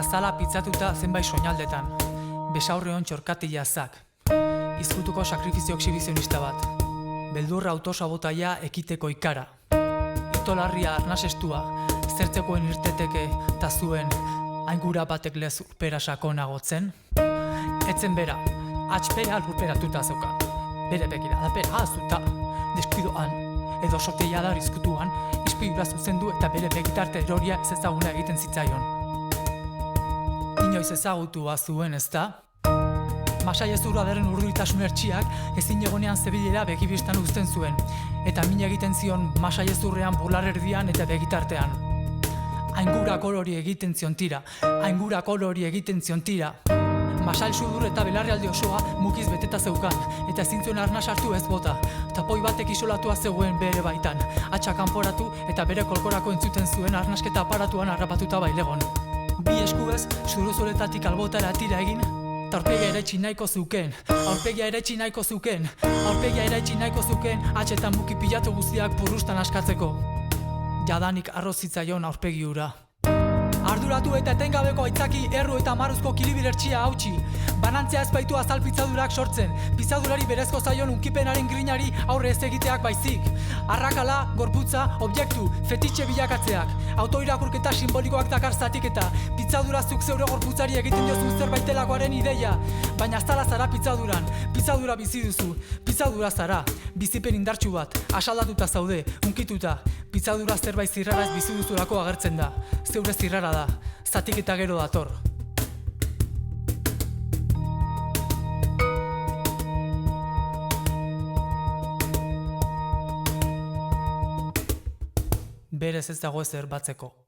azala pitzatuta zenbait soinaldetan, besaurreon txorkatila zak, izkutuko sakrifizio exhibizionista bat, beldurra autosabotaia ekiteko ikara, itolarria arnasestua, zertzekoen irteteke ta zuen aingura batek lez urpera sakonagotzen, etzen bera, atxpera lurperatuta zeukan, bere begira da bera azuta, deskuidoan, edo sorteia da izkutuan, ispilura zuzendu eta bere begitarte eroria ez ezaguna egiten zitzaion. Inoiz ezagutua zuen ezta? Masai ezurra derren urduritasun ertxiak ezin egonean zebilera begibistan uzten zuen, eta min egiten zion masai ezurrean bular erdian eta begitartean. Aingura kolori egiten zion tira, aingura kolori egiten zion tira. Masail sudur eta belarrialde osoa mukiz beteta zeukan, eta ezin zuen arnas hartu ez bota. Tapoi batek isolatua zegoen bere baitan, atxa kanporatu eta bere kolkorako entzuten zuen arnasketa aparatuan harrapatuta bailegon. Bi eskubez, suruzoletatik albotara tira egin, eta aurpegia eraitsi nahiko zuken, aurpegia eraitsi nahiko zuken, aurpegia eraitsi nahiko zuken, atxetan muki pilatu guztiak purrustan askatzeko. Jadanik arrozitzaion aurpegi hura. Arduratu eta etengabeko aitzaki erru eta marruzko kilibilertxia hautsi. Banantzea ez baitu azal pizzadurak sortzen, pizzadurari berezko zaion unkipenaren grinari aurre ez egiteak baizik. Arrakala, gorputza, objektu, fetitxe bilakatzeak, autoirakurketa simbolikoak dakar zatiketa, pizzadurazuk zeure gorputzari egiten diozun zerbaitelakoaren ideia. Baina aztala zara pizzaduran, pizzadura bizi duzu, pizzadura zara, bizipen indartsu bat, asaldatuta zaude, unkituta, pizzadura zerbait zirrara ez bizi duzulako agertzen da, zeure zirrara da, zatik eta gero dator. Berez ez dago ezer batzeko.